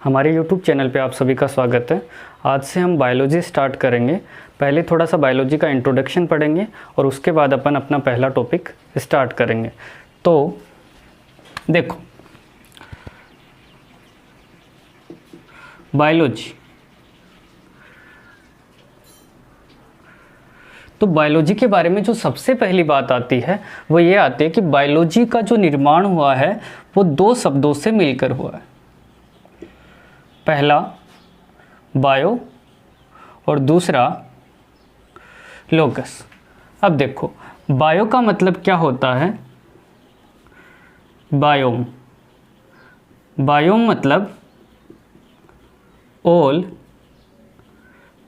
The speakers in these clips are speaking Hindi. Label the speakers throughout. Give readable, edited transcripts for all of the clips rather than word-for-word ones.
Speaker 1: हमारे YouTube चैनल पे आप सभी का स्वागत है। आज से हम बायोलॉजी स्टार्ट करेंगे। पहले थोड़ा सा बायोलॉजी का इंट्रोडक्शन पढ़ेंगे और उसके बाद अपन अपना पहला टॉपिक स्टार्ट करेंगे। तो देखो, बायोलॉजी, तो बायोलॉजी के बारे में जो सबसे पहली बात आती है वो ये आती है कि बायोलॉजी का जो निर्माण हुआ है वो दो शब्दों से मिलकर हुआ है। पहला बायो और दूसरा लोगस। अब देखो, बायो का मतलब क्या होता है? बायोम। बायोम मतलब ऑल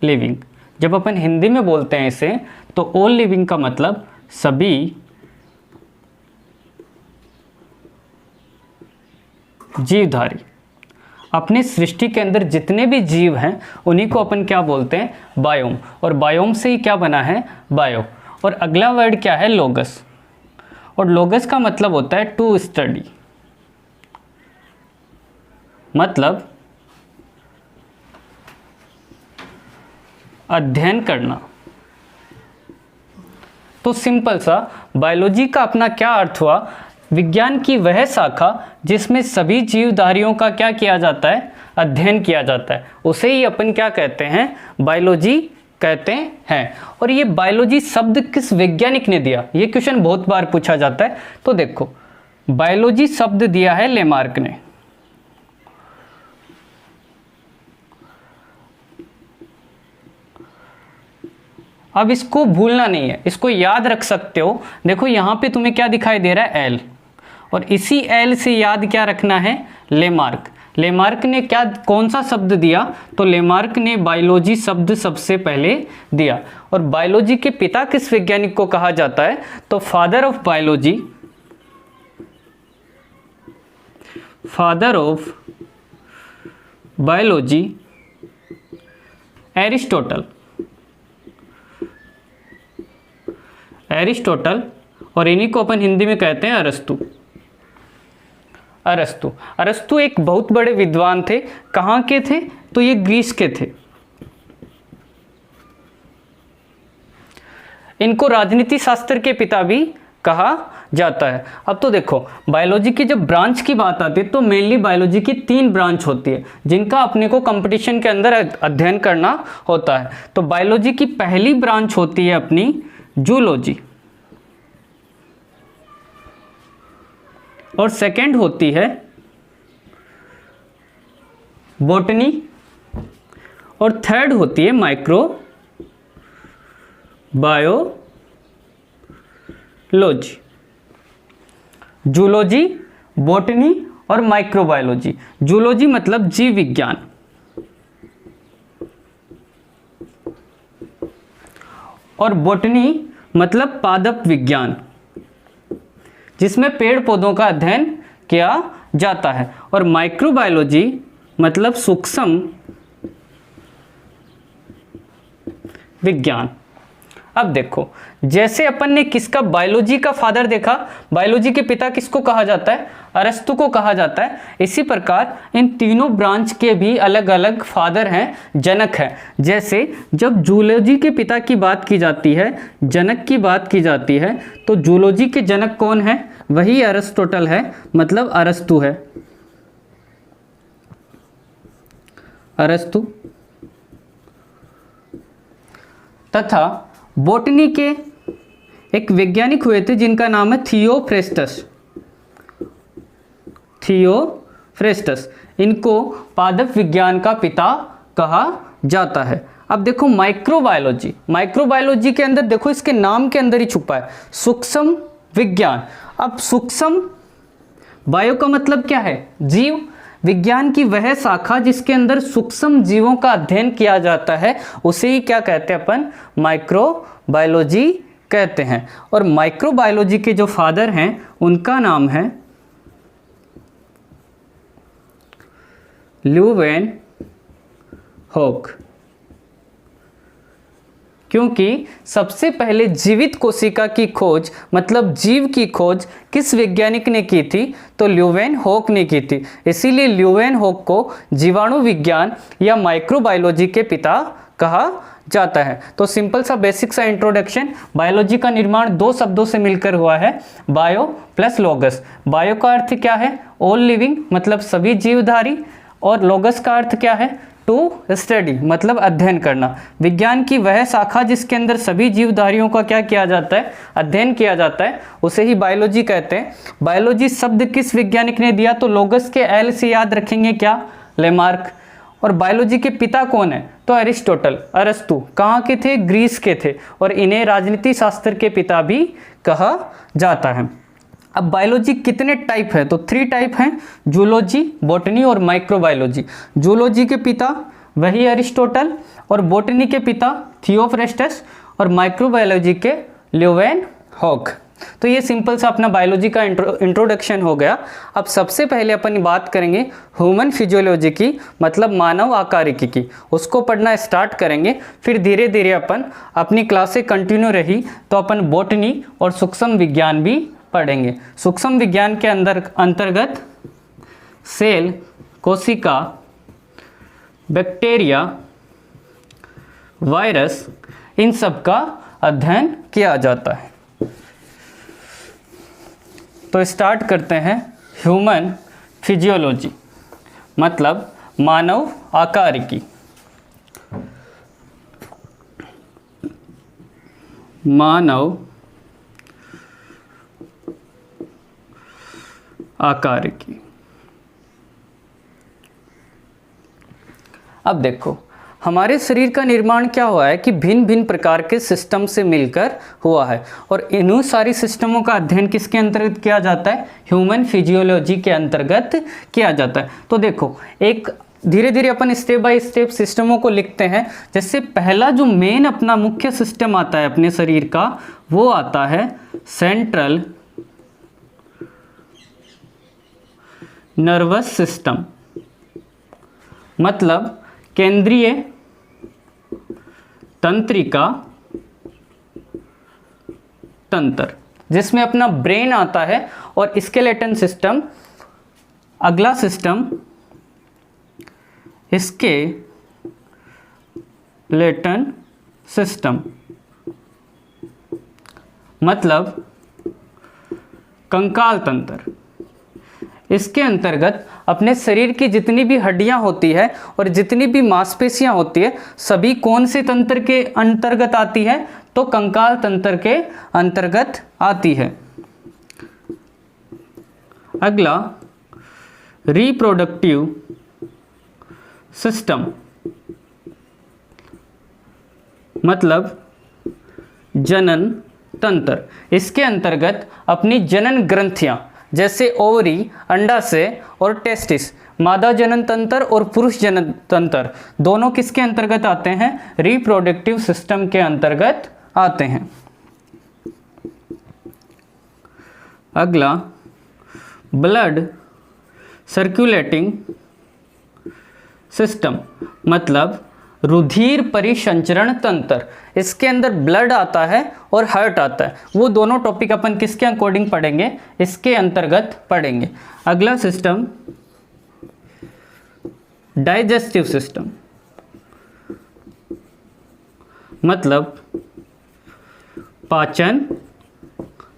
Speaker 1: लिविंग। जब अपन हिंदी में बोलते हैं इसे तो ऑल लिविंग का मतलब सभी जीवधारी। अपने सृष्टि के अंदर जितने भी जीव हैं उन्हीं को अपन क्या बोलते हैं? बायोम। और बायोम से ही क्या बना है? बायो। और अगला वर्ड क्या है? लोगस। और लोगस का मतलब होता है टू स्टडी, मतलब अध्ययन करना। तो सिंपल सा बायोलॉजी का अपना क्या अर्थ हुआ? विज्ञान की वह शाखा जिसमें सभी जीवधारियों का क्या किया जाता है? अध्ययन किया जाता है। उसे ही अपन क्या कहते हैं? बायोलॉजी कहते हैं। और ये बायोलॉजी शब्द किस वैज्ञानिक ने दिया? ये क्वेश्चन बहुत बार पूछा जाता है। तो देखो, बायोलॉजी शब्द दिया है लेमार्क ने। अब इसको भूलना नहीं है, इसको याद रख सकते हो। देखो यहाँ पे तुम्हें क्या दिखाई दे रहा है? एल। और इसी एल से याद क्या रखना है? लेमार्क। लेमार्क ने क्या, कौन सा शब्द दिया? तो लेमार्क ने बायोलॉजी शब्द सबसे पहले दिया। और बायोलॉजी के पिता किस वैज्ञानिक को कहा जाता है? तो father of biology, father of biology Aristotle. Aristotle. और इन्हीं को अपन हिंदी में कहते हैं अरस्तु। अरस्तु। अरस्तु एक बहुत बड़े विद्वान थे। कहाँ के थे? तो ये ग्रीस के थे। इनको राजनीति शास्त्र के पिता भी कहा जाता है। अब तो देखो, बायोलॉजी की जब ब्रांच की बात आती है तो मेनली बायोलॉजी की 3 ब्रांच होती है जिनका अपने को कंपटीशन के अंदर अध्ययन करना होता है। तो बायोलॉजी की पहली ब्रांच होती है अपनी जूलॉजी, और सेकंड होती है बॉटनी, और थर्ड होती है माइक्रो बायोलॉजी। जूलॉजी, बॉटनी और माइक्रोबायोलॉजी। जूलॉजी मतलब जीव विज्ञान, और बॉटनी मतलब पादप विज्ञान जिसमें पेड़ पौधों का अध्ययन किया जाता है, और माइक्रोबायोलॉजी मतलब सूक्ष्म विज्ञान। अब देखो, जैसे अपन ने किसका बायोलॉजी का फादर देखा, बायोलॉजी के पिता किसको कहा जाता है? अरस्तु को कहा जाता है। इसी प्रकार इन तीनों ब्रांच के भी अलग अलग फादर हैं, जनक हैं। जैसे जब जूलॉजी के पिता की बात की जाती है, जनक की बात की जाती है, तो जूलॉजी के जनक कौन है? वही अरिस्टोटल है, मतलब अरस्तु है। अरस्तु। तथा बॉटनी के एक वैज्ञानिक हुए थे जिनका नाम है थियोफ्रेस्टस। थियोफ्रेस्टस। इनको पादप विज्ञान का पिता कहा जाता है। अब देखो माइक्रोबायोलॉजी। माइक्रोबायोलॉजी के अंदर देखो, इसके नाम के अंदर ही छुपा है सूक्ष्म विज्ञान। अब सूक्ष्म, बायो का मतलब क्या है? जीव। विज्ञान की वह शाखा जिसके अंदर सूक्ष्म जीवों का अध्ययन किया जाता है उसे ही क्या कहते हैं अपन? माइक्रोबायोलॉजी कहते हैं। और माइक्रोबायोलॉजी के जो फादर हैं उनका नाम है ल्यूवेन हॉक। क्योंकि सबसे पहले जीवित कोशिका की खोज मतलब जीव की खोज किस वैज्ञानिक ने की थी, तो ल्यूवेनहॉक ने की थी। इसीलिए ल्यूवेनहॉक को जीवाणु विज्ञान या माइक्रोबायोलॉजी के पिता कहा जाता है। तो सिंपल सा बेसिक सा इंट्रोडक्शन। बायोलॉजी का निर्माण दो शब्दों से मिलकर हुआ है, बायो प्लस लोगस। बायो का अर्थ क्या है, ऑल लिविंग मतलब सभी जीवधारी, और लोगस का अर्थ क्या है, टू स्टडी मतलब अध्ययन करना। विज्ञान की वह शाखा जिसके अंदर सभी जीवधारियों का क्या किया जाता है, अध्ययन किया जाता है, उसे ही बायोलॉजी कहते हैं। बायोलॉजी शब्द किस वैज्ञानिक ने दिया, तो लोगस के एल से याद रखेंगे क्या, लेमार्क। और बायोलॉजी के पिता कौन है, तो अरिस्टोटल, अरस्तु। कहाँ के थे, ग्रीस के थे, और इन्हें राजनीति शास्त्र के पिता भी कहा जाता है। अब बायोलॉजी कितने टाइप है, तो 3 टाइप हैं, जूलॉजी, बॉटनी और माइक्रोबायोलॉजी। जूलॉजी के पिता वही अरिस्टोटल, और बॉटनी के पिता थियोफ्रेस्टस, और माइक्रोबायोलॉजी के ल्यूवेनहॉक। तो ये सिंपल सा अपना बायोलॉजी का इंट्रोडक्शन हो गया। अब सबसे पहले अपन बात करेंगे ह्यूमन फिजियोलॉजी की, मतलब मानव आकारिकी की। उसको पढ़ना स्टार्ट करेंगे, फिर धीरे धीरे अपन अपनी क्लासें कंटिन्यू रही तो अपन बॉटनी और सूक्ष्म विज्ञान भी पढ़ेंगे। सूक्ष्म विज्ञान के अंतर्गत सेल, कोशिका, बैक्टीरिया, वायरस, इन सब का अध्ययन किया जाता है। तो स्टार्ट करते हैं ह्यूमन फिजियोलॉजी, मतलब मानव आकारिकी। मानव आकारिकी। अब देखो हमारे शरीर का निर्माण क्या हुआ है कि भिन्न भिन्न प्रकार के सिस्टम से मिलकर हुआ है, और इन्हीं सारी सिस्टमों का अध्ययन किसके अंतर्गत किया जाता है, ह्यूमन फिजियोलॉजी के अंतर्गत किया जाता है। तो देखो एक धीरे धीरे अपन स्टेप बाय स्टेप सिस्टमों को लिखते हैं। जैसे पहला जो मेन अपना मुख्य सिस्टम आता है अपने शरीर का, वो आता है सेंट्रल नर्वस सिस्टम, मतलब केंद्रीय तंत्रिका तंत्र, जिसमें अपना ब्रेन आता है, और स्केलेटन सिस्टम अगला सिस्टम, स्केलेटन सिस्टम मतलब कंकाल तंत्र। इसके अंतर्गत अपने शरीर की जितनी भी हड्डियां होती है और जितनी भी मांसपेशियां होती है, सभी कौन से तंत्र के अंतर्गत आती है, तो कंकाल तंत्र के अंतर्गत आती है। अगला रिप्रोडक्टिव सिस्टम, मतलब जनन तंत्र। इसके अंतर्गत अपनी जनन ग्रंथियां जैसे ओवरी, अंडाशय और टेस्टिस, मादा जनन तंत्र और पुरुष जनन तंत्र दोनों किसके अंतर्गत आते हैं, रिप्रोडक्टिव सिस्टम के अंतर्गत आते हैं। अगला ब्लड सर्कुलेटिंग सिस्टम, मतलब रुधिर परिसंचरण तंत्र। इसके अंदर ब्लड आता है और हार्ट आता है, वो दोनों टॉपिक अपन किसके अकॉर्डिंग पढ़ेंगे, इसके अंतर्गत पढ़ेंगे। अगला सिस्टम डाइजेस्टिव सिस्टम, मतलब पाचन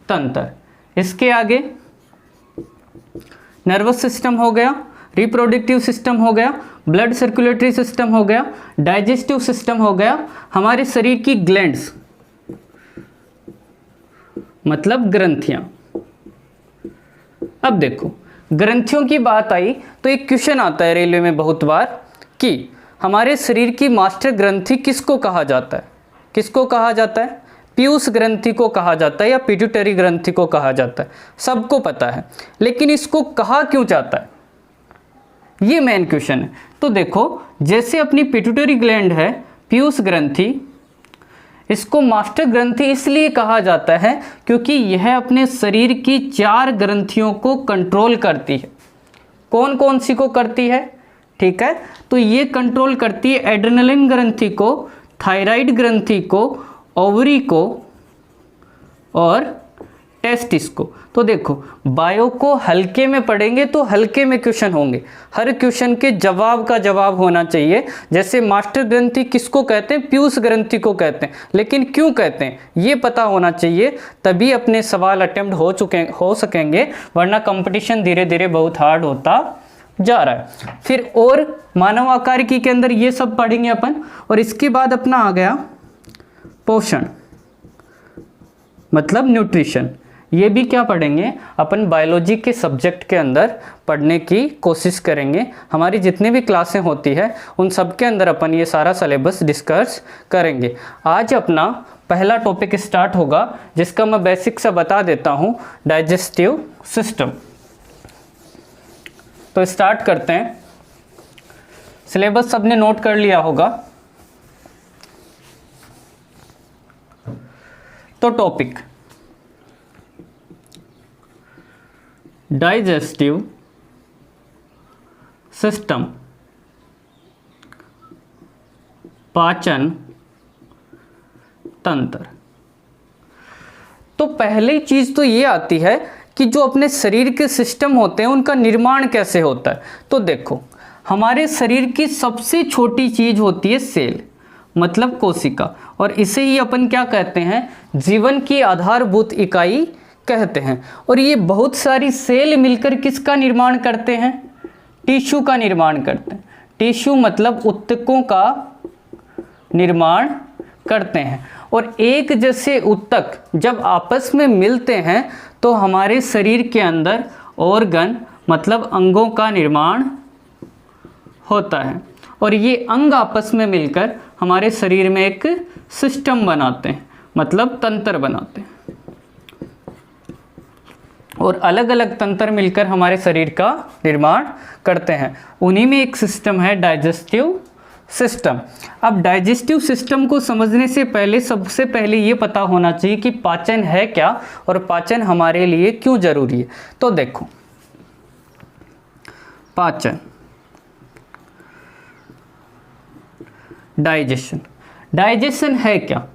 Speaker 1: तंत्र। इसके आगे नर्वस सिस्टम हो गया, रिप्रोडक्टिव सिस्टम हो गया, ब्लड सर्कुलेटरी सिस्टम हो गया, डाइजेस्टिव सिस्टम हो गया, हमारे शरीर की ग्लैंड्स मतलब ग्रंथियां। अब देखो ग्रंथियों की बात आई तो एक क्वेश्चन आता है रेलवे में बहुत बार कि हमारे शरीर की मास्टर ग्रंथि किसको कहा जाता है, किसको कहा जाता है, पीयूष ग्रंथि को कहा जाता है या पिट्यूटरी ग्रंथि को कहा जाता है, सबको पता है, लेकिन इसको कहा क्यों जाता है, ये मेन क्वेश्चन है। तो देखो जैसे अपनी पिट्यूटरी ग्लैंड है, पीयूष ग्रंथि, इसको मास्टर ग्रंथि इसलिए कहा जाता है क्योंकि यह अपने शरीर की 4 ग्रंथियों को कंट्रोल करती है। कौन कौन सी को करती है, ठीक है, तो ये कंट्रोल करती है एड्रेनलिन ग्रंथि को, थायराइड ग्रंथि को, ओवरी को और टेस्टिस को। तो देखो बायो को हल्के में पढ़ेंगे तो हल्के में क्वेश्चन होंगे, हर क्वेश्चन के जवाब का जवाब होना चाहिए। जैसे मास्टर ग्रंथि किसको कहते हैं? पीयूष ग्रंथि को कहते हैं, लेकिन क्यों कहते हैं ये पता होना चाहिए, तभी अपने सवाल अटेम्प्ट हो सकेंगे, वरना कंपटीशन धीरे धीरे बहुत हार्ड होता जा रहा है। फिर और मानव आकारिकी के अंदर ये सब पढ़ेंगे अपन, और इसके बाद अपना आ गया पोषण मतलब न्यूट्रिशन। ये भी क्या पढ़ेंगे अपन, बायोलॉजी के सब्जेक्ट के अंदर पढ़ने की कोशिश करेंगे। हमारी जितनी भी क्लासें होती है उन सब के अंदर अपन ये सारा सिलेबस डिस्कस करेंगे। आज अपना पहला टॉपिक स्टार्ट होगा, जिसका मैं बेसिक सा बता देता हूँ, डाइजेस्टिव सिस्टम। तो स्टार्ट करते हैं। सिलेबस सबने नोट कर लिया होगा। तो टॉपिक डाइजेस्टिव सिस्टम, पाचन तंत्र। तो पहली चीज तो ये आती है कि जो अपने शरीर के सिस्टम होते हैं उनका निर्माण कैसे होता है। तो देखो हमारे शरीर की सबसे छोटी चीज होती है सेल मतलब कोशिका, और इसे ही अपन क्या कहते हैं, जीवन की आधारभूत इकाई कहते हैं। और ये बहुत सारी सेल मिलकर किसका निर्माण करते हैं? टिश्यू का निर्माण करते हैं। टिश्यू मतलब ऊतकों का निर्माण करते हैं। और एक जैसे ऊतक जब आपस में मिलते हैं तो हमारे शरीर के अंदर ऑर्गन मतलब अंगों का निर्माण होता है, और ये अंग आपस में मिलकर हमारे शरीर में एक सिस्टम बनाते हैं मतलब तंत्र बनाते हैं, और अलग अलग तंत्र मिलकर हमारे शरीर का निर्माण करते हैं। उन्हीं में एक सिस्टम है डाइजेस्टिव सिस्टम। अब डाइजेस्टिव सिस्टम को समझने से पहले सबसे पहले ये पता होना चाहिए कि पाचन है क्या और पाचन हमारे लिए क्यों जरूरी है। तो देखो पाचन, डाइजेशन है क्या?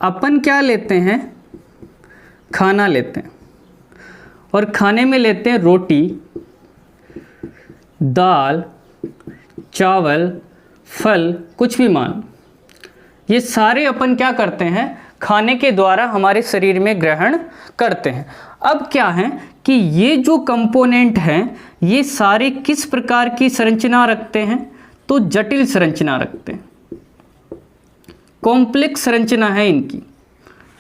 Speaker 1: अपन क्या लेते हैं, खाना लेते हैं, और खाने में लेते हैं रोटी, दाल, चावल, फल, कुछ भी मान, ये सारे अपन क्या करते हैं, खाने के द्वारा हमारे शरीर में ग्रहण करते हैं। अब क्या है कि ये जो कंपोनेंट हैं ये सारे किस प्रकार की संरचना रखते हैं? तो जटिल संरचना रखते हैं, कॉम्प्लेक्स संरचना है इनकी,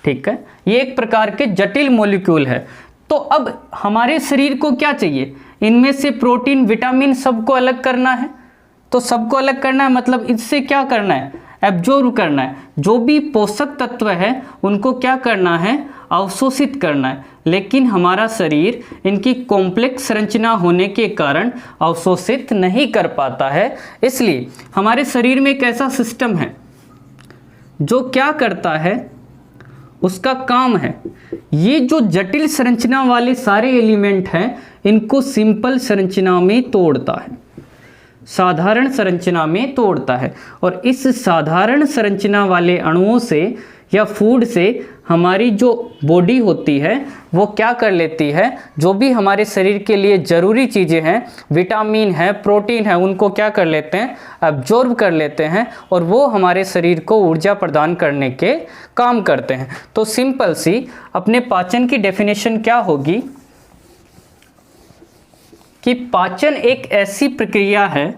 Speaker 1: ठीक है। ये एक प्रकार के जटिल मॉलिक्यूल है। तो अब हमारे शरीर को क्या चाहिए, इनमें से प्रोटीन, विटामिन सबको अलग करना है। तो सबको अलग करना है मतलब इससे क्या करना है, एब्जॉर्ब करना है। जो भी पोषक तत्व है उनको क्या करना है, अवशोषित करना है। लेकिन हमारा शरीर इनकी कॉम्प्लेक्स संरचना होने के कारण अवशोषित नहीं कर पाता है। इसलिए हमारे शरीर में एक ऐसा सिस्टम है जो क्या करता है, उसका काम है ये जो जटिल संरचना वाले सारे एलिमेंट हैं इनको सिंपल संरचना में तोड़ता है, साधारण संरचना में तोड़ता है। और इस साधारण संरचना वाले अणुओं से या फूड से हमारी जो बॉडी होती है वो क्या कर लेती है, जो भी हमारे शरीर के लिए ज़रूरी चीज़ें हैं, विटामिन है, प्रोटीन है, उनको क्या कर लेते हैं, अब्जॉर्ब कर लेते हैं, और वो हमारे शरीर को ऊर्जा प्रदान करने के काम करते हैं। तो सिंपल सी अपने पाचन की डेफिनेशन क्या होगी कि पाचन एक ऐसी प्रक्रिया है,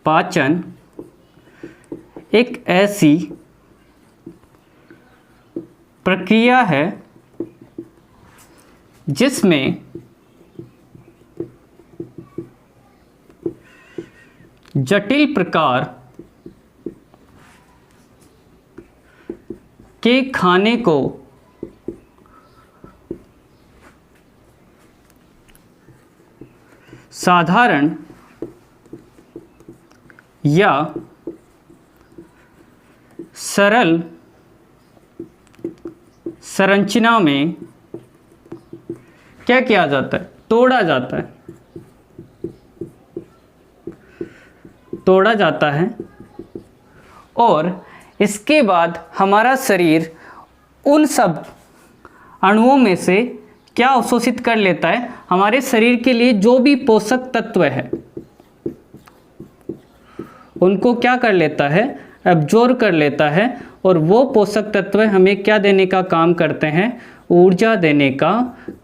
Speaker 1: पाचन एक ऐसी प्रक्रिया है जिसमें जटिल प्रकार के खाने को साधारण या सरल संरचना में क्या किया जाता है, तोड़ा जाता है, तोड़ा जाता है और इसके बाद हमारा शरीर उन सब अणुओं में से क्या अवशोषित कर लेता है, हमारे शरीर के लिए जो भी पोषक तत्व है उनको क्या कर लेता है, एब्जॉर्ब कर लेता है, और वो पोषक तत्व हमें क्या देने का काम करते हैं, ऊर्जा देने का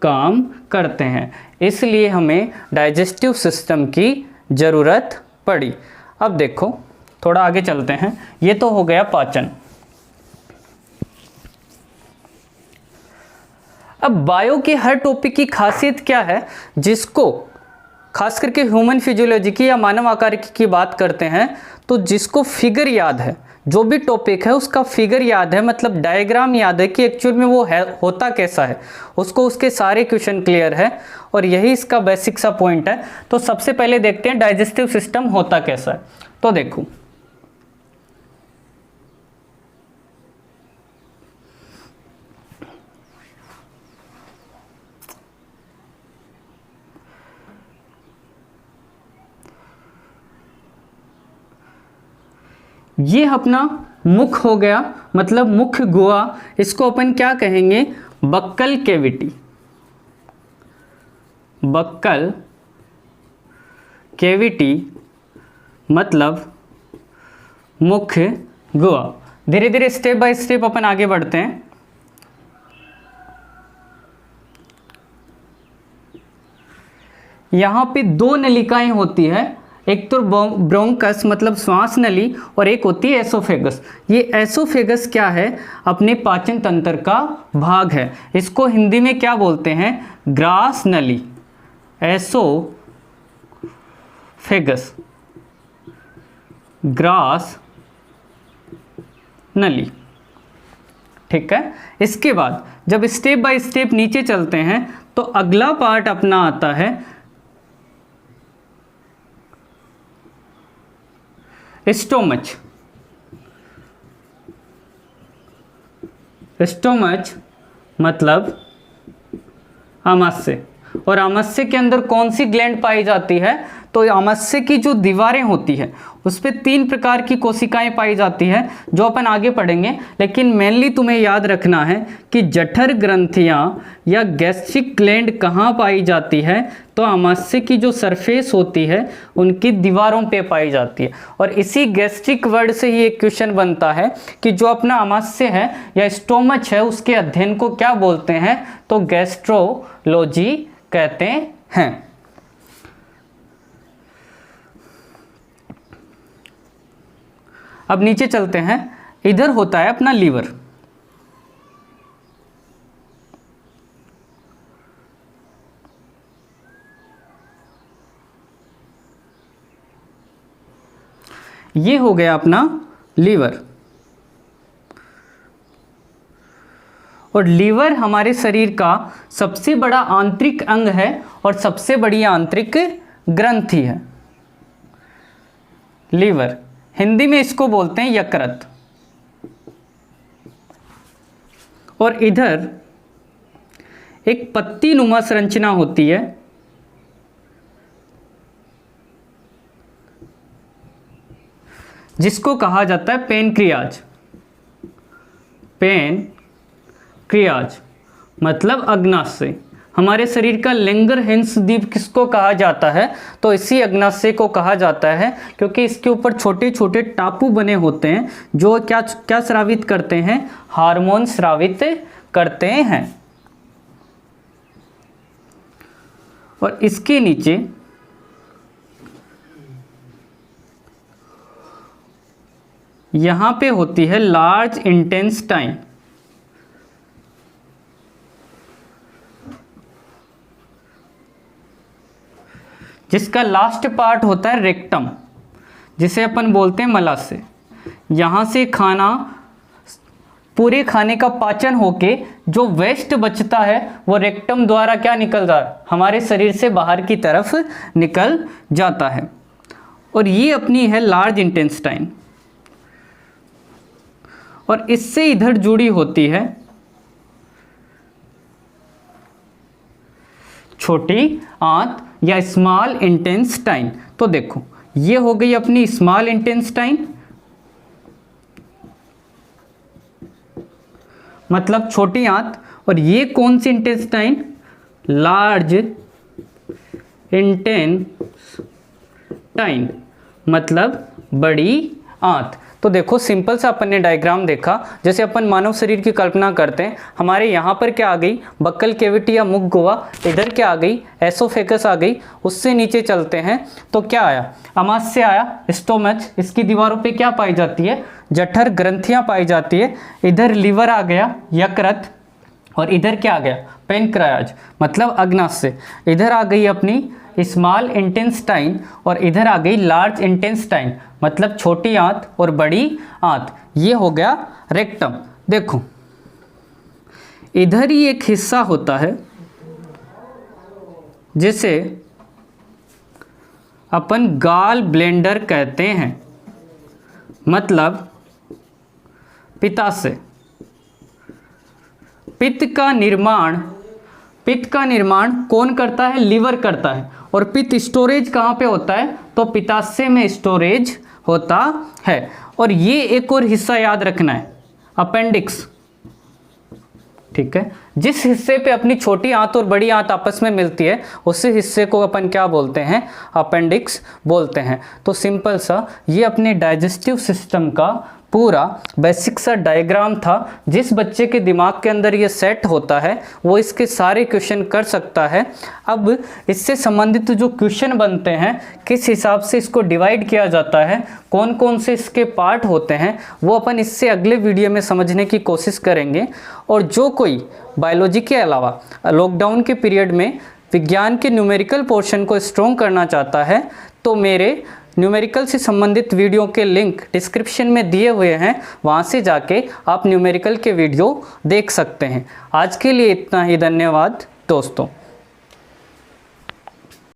Speaker 1: काम करते हैं। इसलिए हमें डाइजेस्टिव सिस्टम की ज़रूरत पड़ी। अब देखो थोड़ा आगे चलते हैं। ये तो हो गया पाचन। अब बायो के हर टॉपिक की खासियत क्या है, जिसको खास करके ह्यूमन फिजियोलॉजी की या मानव आकार की बात करते हैं तो जिसको फिगर याद है, जो भी टॉपिक है उसका फिगर याद है, मतलब डायग्राम याद है कि एक्चुअल में वो है होता कैसा है, उसको उसके सारे क्वेश्चन क्लियर है, और यही इसका बेसिक सा पॉइंट है। तो सबसे पहले देखते हैं डाइजेस्टिव सिस्टम होता कैसा है। तो देखो ये अपना मुख हो गया, मतलब मुख गुहा, इसको अपन क्या कहेंगे, बक्कल कैविटी। बक्कल कैविटी मतलब मुख गुहा। धीरे धीरे स्टेप बाय स्टेप अपन आगे बढ़ते हैं। यहाँ पे दो नलिकाएं होती है, एक तो ब्रोंकस मतलब श्वास नली, और एक होती है एसोफेगस। ये एसोफेगस क्या है, अपने पाचन तंत्र का भाग है। इसको हिंदी में क्या बोलते हैं, ग्रास नली, एसोफेगस, ग्रास नली। ठीक है। इसके बाद जब स्टेप बाय स्टेप नीचे चलते हैं तो अगला पार्ट अपना आता है स्टोमच। स्टोमच मतलब आमाशय। और आमाशय के अंदर कौन सी ग्लैंड पाई जाती है, तो आमाशय की जो दीवारें होती है उस पे 3 प्रकार की कोशिकाएं पाई जाती है, जो अपन आगे पढ़ेंगे। लेकिन मेनली तुम्हें याद रखना है कि जठर ग्रंथियां या गैस्ट्रिक ग्लैंड कहाँ पाई जाती है, तो आमाशय की जो सरफेस होती है उनकी दीवारों पे पाई जाती है। और इसी गैस्ट्रिक वर्ड से ही एक क्वेश्चन बनता है कि जो अपना आमाशय है या स्टोमच है उसके अध्ययन को क्या बोलते हैं, तो गैस्ट्रोलॉजी कहते हैं। अब नीचे चलते हैं। इधर होता है अपना लीवर। ये हो गया अपना लीवर। और लीवर हमारे शरीर का सबसे बड़ा आंतरिक अंग है और सबसे बड़ी आंतरिक ग्रंथि है। लीवर हिंदी में इसको बोलते हैं यकृत। और इधर एक पत्ती नुमा संरचना होती है, जिसको कहा जाता है पेनक्रियाज। पेनक्रियाज मतलब अग्नाशय। हमारे शरीर का लैंगरहैंस द्वीप किसको कहा जाता है, तो इसी अग्नाशय को कहा जाता है, क्योंकि इसके ऊपर छोटे छोटे टापू बने होते हैं जो क्या क्या स्रावित करते हैं, हार्मोन स्रावित करते हैं। और इसके नीचे यहां पे होती है लार्ज इंटेस्टाइन, जिसका लास्ट पार्ट होता है रेक्टम, जिसे अपन बोलते हैं मलाशय। यहाँ से खाना, पूरे खाने का पाचन होके जो वेस्ट बचता है वो रेक्टम द्वारा क्या निकल रहा है, हमारे शरीर से बाहर की तरफ निकल जाता है। और ये अपनी है लार्ज इंटेस्टाइन। और इससे इधर जुड़ी होती है छोटी आंत या स्मॉल इंटेस्टाइन। तो देखो ये हो गई अपनी स्मॉल इंटेस्टाइन, मतलब छोटी आंत, और ये कौन सी इंटेस्टाइन, लार्ज इंटेस्टाइन मतलब बड़ी आंत। तो देखो सिंपल सा अपन ने डायग्राम देखा, जैसे अपन मानव शरीर की कल्पना करते हैं, हमारे यहाँ पर क्या आ गई, बक्कल कैविटी या मुख गुहा, इधर क्या आ गई, एसोफेगस आ गई, उससे नीचे चलते हैं तो क्या आया, अमाशय आया, स्टोमच, इसकी दीवारों पे क्या पाई जाती है, जठर ग्रंथियाँ पाई जाती है, इधर लीवर आ गया, यकृत, और इधर क्या आ गया, पेनक्रायाज मतलब अग्नाशय, इधर आ गई अपनी स्मॉल इंटेस्टाइन, और इधर आ गई लार्ज इंटेस्टाइन मतलब छोटी आंत और बड़ी आंत, ये हो गया रेक्टम। देखो इधर ही एक हिस्सा होता है जिसे अपन गाल ब्लेंडर कहते हैं, मतलब पित्ताशय। पित्त का निर्माण कौन करता है, लीवर करता है, और पित्त स्टोरेज कहाँ पे होता है, तो पित्ताशय में स्टोरेज होता है। और ये एक और हिस्सा याद रखना है, अपेंडिक्स, ठीक है, जिस हिस्से पे अपनी छोटी आंत और बड़ी आंत आपस में मिलती है उसी हिस्से को अपन क्या बोलते हैं, अपेंडिक्स बोलते हैं। तो सिंपल सा ये अपने डाइजेस्टिव सिस्टम का पूरा बेसिक सा डायग्राम था। जिस बच्चे के दिमाग के अंदर ये सेट होता है वो इसके सारे क्वेश्चन कर सकता है। अब इससे संबंधित जो क्वेश्चन बनते हैं, किस हिसाब से इसको डिवाइड किया जाता है, कौन कौन से इसके पार्ट होते हैं, वो अपन इससे अगले वीडियो में समझने की कोशिश करेंगे। और जो कोई बायोलॉजी के अलावा लॉकडाउन के पीरियड में विज्ञान के न्यूमेरिकल पोर्शन को स्ट्रॉन्ग करना चाहता है तो मेरे न्यूमेरिकल से संबंधित वीडियो के लिंक डिस्क्रिप्शन में दिए हुए हैं, वहां से जाके आप न्यूमेरिकल के वीडियो देख सकते हैं। आज के लिए इतना ही, धन्यवाद दोस्तों।